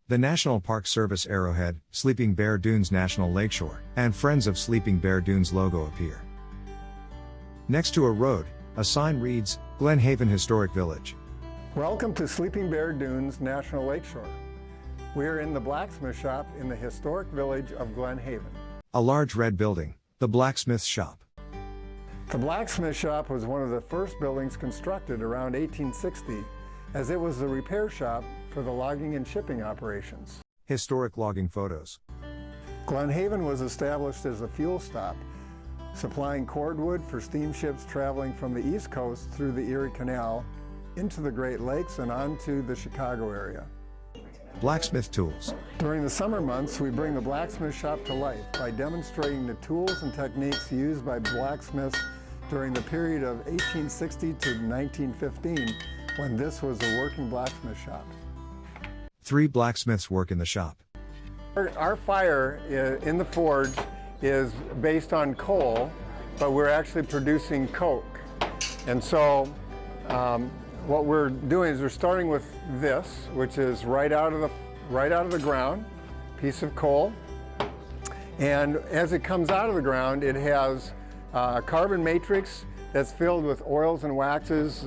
The National Park Service Arrowhead, Sleeping Bear Dunes National Lakeshore, and Friends of Sleeping Bear Dunes logo appear. Next to a road, a sign reads, Glen Haven Historic Village. Welcome to Sleeping Bear Dunes National Lakeshore. We are in the blacksmith shop in the historic village of Glen Haven. A large red building, the BlacksmithShop. The blacksmith shop was one of the first buildings constructed around 1860, as it was the repair shop for the logging and shipping operations. Historic logging photos. Glen Haven was established as a fuel stop, supplying cordwood for steamships traveling from the East Coast through the Erie Canal into the Great Lakes and onto the Chicago area. Blacksmith tools. During the summer months, we bring the blacksmith shop to life by demonstrating the tools and techniques used by blacksmiths during the period of 1860 to 1915, when this was a working blacksmith shop. 3 blacksmiths work in the shop. Our fire in the forge is based on coal, but we're actually producing coke. And so what we're doing is we're starting with this, which is right out of the ground, piece of coal. And as it comes out of the ground, it has a carbon matrix that's filled with oils and waxes,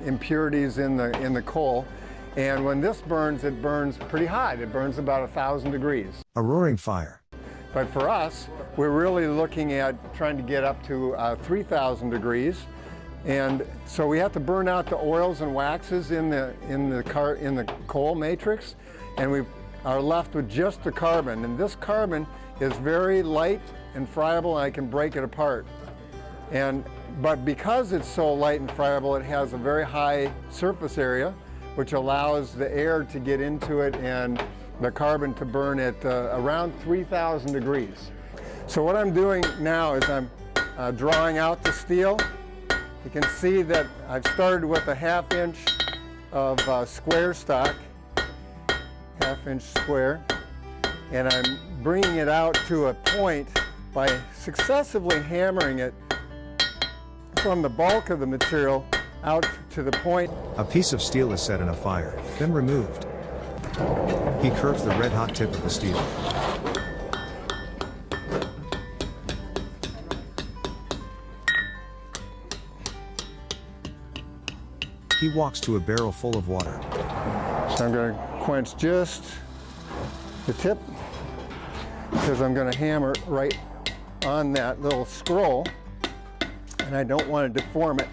impurities in the coal. And when this burns, it burns pretty hot. It burns about 1,000 degrees. A roaring fire. But for us, we're really looking at trying to get up to 3,000 degrees. And so we have to burn out the oils and waxes in the coal matrix, and we are left with just the carbon. And this carbon is very light and friable, and I can break it apart. But because it's so light and friable, it has a very high surface area, which allows the air to get into it and the carbon to burn at around 3,000 degrees. So what I'm doing now is I'm drawing out the steel. You can see that I've started with a 1/2 inch of square stock, 1/2 inch square, and I'm bringing it out to a point by successively hammering it from the bulk of the material out to the point. A piece of steel is set in a fire, then removed. He curves the red-hot tip of the steel. He walks to a barrel full of water. So I'm going to quench just the tip, because I'm going to hammer right on that little scroll, and I don't want to deform it.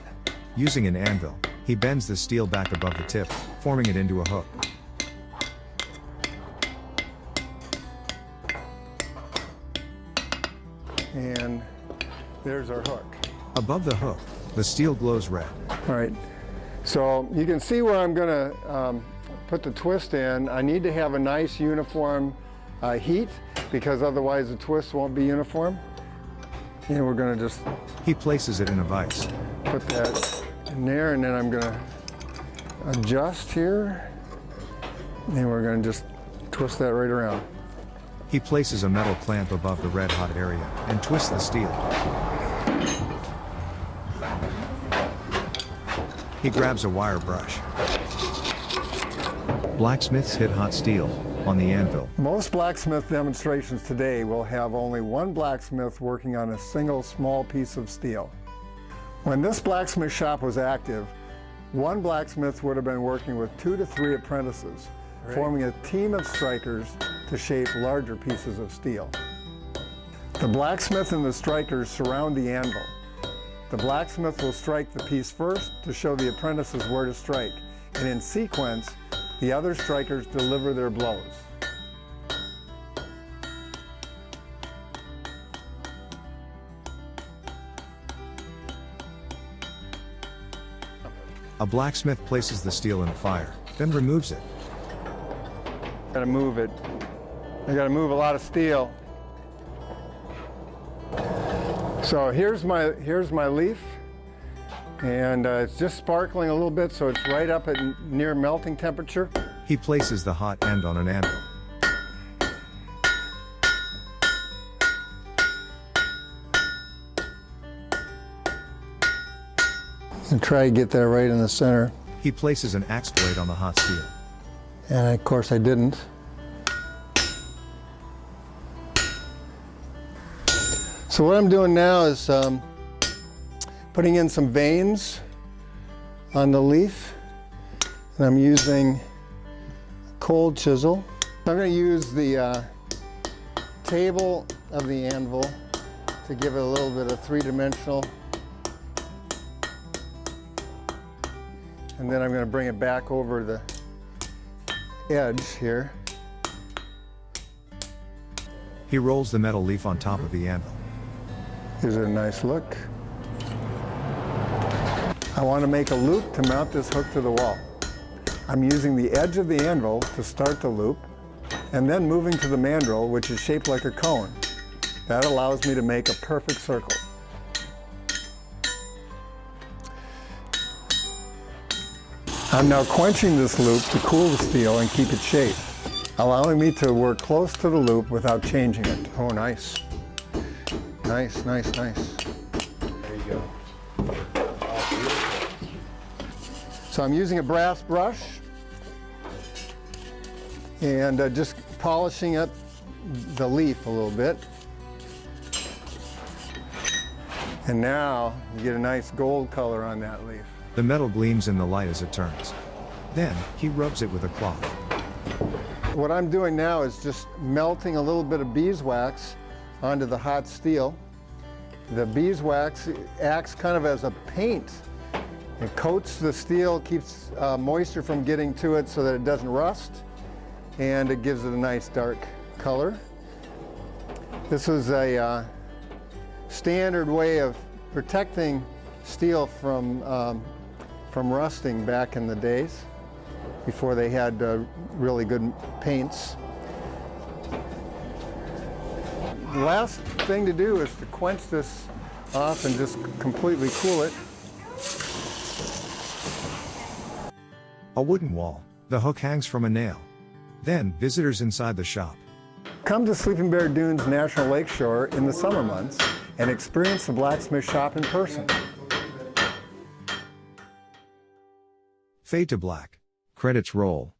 Using an anvil, he bends the steel back above the tip, forming it into a hook. And there's our hook. Above the hook, the steel glows red. All right, so you can see where I'm going to put the twist in. I need to have a nice uniform heat, because otherwise the twist won't be uniform. And we're going to just... He places it in a vise. Put that in there, and then I'm going to adjust here. And we're going to just twist that right around. He places a metal clamp above the red-hot area and twists the steel. He grabs a wire brush. Blacksmiths hit hot steel on the anvil. Most blacksmith demonstrations today will have only one blacksmith working on a single small piece of steel. When this blacksmith shop was active, one blacksmith would have been working with 2 to 3 apprentices, forming a team of strikers to shape larger pieces of steel. The blacksmith and the strikers surround the anvil. The blacksmith will strike the piece first to show the apprentices where to strike, and in sequence, the other strikers deliver their blows. A blacksmith places the steel in a fire, then removes it. Gotta move it. I gotta move a lot of steel. So here's my leaf, and it's just sparkling a little bit, so it's right up at near melting temperature. He places the hot end on an anvil. And try to get that right in the center. He places an axe blade on the hot steel. And of course I didn't. So what I'm doing now is putting in some veins on the leaf, and I'm using a cold chisel. I'm going to use the table of the anvil to give it a little bit of three-dimensional, and then I'm going to bring it back over the edge here. He rolls the metal leaf on top of the anvil. Gives it a nice look. I want to make a loop to mount this hook to the wall. I'm using the edge of the anvil to start the loop, and then moving to the mandrel, which is shaped like a cone. That allows me to make a perfect circle. I'm now quenching this loop to cool the steel and keep it shaped, allowing me to work close to the loop without changing it. Oh, nice. Nice, nice, nice. There you go. Oh, beautiful. So I'm using a brass brush and just polishing up the leaf a little bit. And now you get a nice gold color on that leaf. The metal gleams in the light as it turns. Then, he rubs it with a cloth. What I'm doing now is just melting a little bit of beeswax onto the hot steel. The beeswax acts kind of as a paint. It coats the steel, keeps moisture from getting to it so that it doesn't rust, and it gives it a nice dark color. This was a standard way of protecting steel from rusting back in the days, before they had really good paints. The last thing to do is to quench this off and just completely cool it. A wooden wall. The hook hangs from a nail. Then, visitors inside the shop. Come to Sleeping Bear Dunes National Lakeshore in the summer months and experience the blacksmith shop in person. Fade to black. Credits roll.